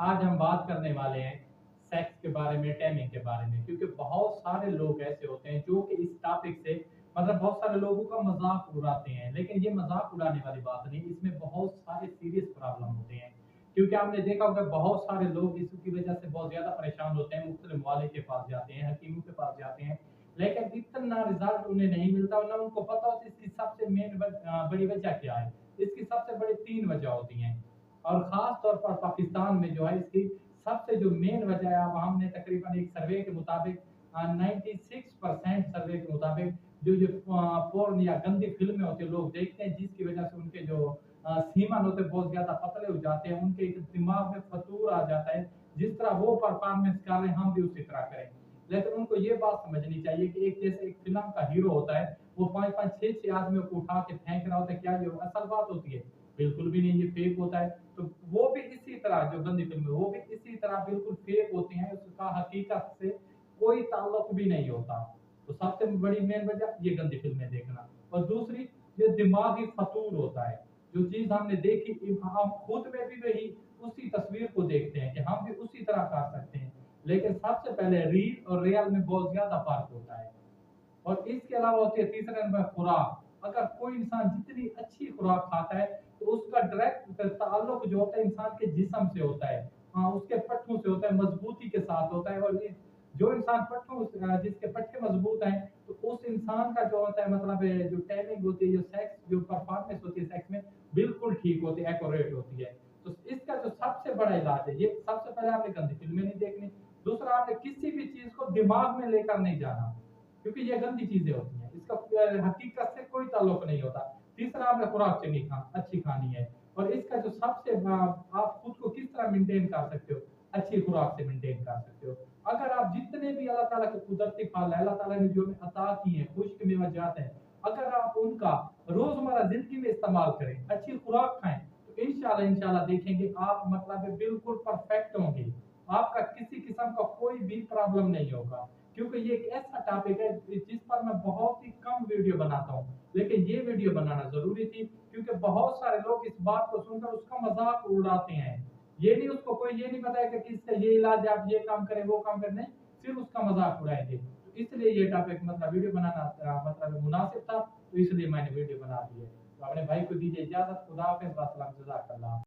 آج ہم بات کرنے والے ہیں سیکس کے بارے میں، ٹیمنگ کے بارے میں، کیونکہ بہت سارے لوگ ایسے ہوتے ہیں جو کہ اس ٹاپک سے بہت سارے لوگوں کا مذاق اڑاتے ہیں، لیکن یہ مذاق اڑانے والی بات نہیں، اس میں بہت سارے سیریس پرابلم ہوتے ہیں، کیونکہ آپ نے دیکھا ہوگا بہت سارے لوگ اس کی وجہ سے بہت زیادہ پریشان ہوتے ہیں، مختلف ممالک کے پاس جاتے ہیں، حکیموں کے پاس جاتے ہیں، لیکن اتنا رزلٹ انہیں نہیں ملتا، نہ ان کو پتا ہوتا اس کی سب سے مین بڑی وجہ کیا ہے۔ اس کی سب سے بڑی تین وجہ ہوتی ہیں، اور خاص طور پر پاکستان میں جو ہے اس کی سب سے جو مین وجہ ہے، اب ہم نے تقریباً ایک سروے کے مطابق 96% سروے کے مطابق جو پورن یا گندی فلمیں ہوتی ہیں لوگ دیکھتے ہیں، جس کی وجہ سے ان کے جو سیمن ہوتے ہیں بہت زیادہ پتلے ہو جاتے ہیں، ان کے دماغ میں فطور آ جاتا ہے، جس طرح وہ پرفارمنس کر رہے ہیں ہم بھی اسی طرح کریں۔ لیکن ان کو یہ بات سمجھنی چاہیے کہ ایک جیسے ایک فلم کا ہیرو ہوتا ہے، وہ 5-5 6 آدمیوں کو اٹھا کے پھینک رہا ہوتا ہے، کیا یہ اصل بات ہوتی ہے؟ بالکل بھی نہیں، یہ فیک ہوتا ہے۔ تو وہ بھی اسی طرح جو گندی فلم ہے وہ بھی اسی طرح بالکل فیک ہوتی ہیں، اس کا حقیقت سے کوئی تعلق بھی نہیں ہوتا۔ تو سب سے بڑی مین وجہ یہ گندی فلمیں دیکھنا، اور دوسری یہ دماغی فطور ہوتا ہے، جو چیز ہم نے دیکھی ہم خود میں بھی وہی اسی تصویر کو دیکھتے ہیں کہ ہم بھی اسی طرح کر سکتے ہیں، لیکن سب سے پہلے ریل اور ریئل میں بہت زیادہ فرق ہوتا ہے۔ اور اس کے علاوہ ہوتی ہے تیسرے نمبر خوراک۔ اگر کوئی انسان جتنی اچھی خوراک کھاتا ہے تو اس کا ڈائریکٹ تعلق جو ہوتا ہے انسان کے جسم سے ہوتا ہے، ہاں اس کے پٹھوں سے ہوتا ہے، مضبوطی کے ساتھ ہوتا ہے، اور جو انسان پٹھوں جس کے پٹھے مضبوط ہیں تو اس انسان کا جو ہوتا ہے جو ٹائمنگ ہوتی ہے، جو سیکس جو پرفارمنس ہوتی ہے سیکس میں بالکل ٹھیک ہوتی ہے، ایکوریٹ ہوتی ہے۔ تو اس کا جو سب سے بڑا علاج ہے، یہ سب سے پہلے آپ نے گندی فلمیں نہیں دیکھنی، دوسرا آپ نے کسی بھی چیز کو دماغ میں لے کر نہیں جانا، کیونکہ یہ گندی چیزیں ہوتی ہیں، اس کا حقیقت سے کوئی تعلق نہیں ہوتا۔ تیسرا آپ نے خوراک چنی اچھی کھانی ہے، اور اس کا جو سب سے آپ خود کو کس طرح مینٹین کر سکتے ہو، اچھی خوراک سے مینٹین کر سکتے ہو۔ اگر آپ جتنے بھی اللہ تعالیٰ کے قدرتی پھل ہے، اللہ تعالیٰ نے جو عطا کی ہیں، خشک میوہ ہیں، اگر آپ ان کا روزمرہ زندگی میں استعمال کریں، اچھی خوراک کھائیں، تو انشاءاللہ دیکھیں گے آپ بالکل پرفیکٹ ہوں گے، آپ کا کسی قسم کا کوئی بھی پرابلم نہیں ہوگا، کیونکہ یہ ایک ایسا ٹاپک ہے جس پر میں بہت ہی کم ویڈیو بناتا ہوں، لیکن یہ ویڈیو بنانا ضروری تھی، کیونکہ بہت سارے لوگ اس بات کو سن کر اس کا مذاق اڑاتے ہیں، یہ نہیں اس کو کوئی یہ نہیں بتایا کہ کس کا یہ علاج ہے، آپ یہ کام کریں وہ کام کریں، نہیں صرف اس کا مذاق اڑائیں گے۔ تو اس لیے یہ ٹاپک ویڈیو بنانا مناسب تھا، تو اس لیے میں نے ویڈیو بنا دی ہے۔ تو اپنے بھائی کو دیجیے اجازت، خدا حافظ، السلام، جزاک اللہ۔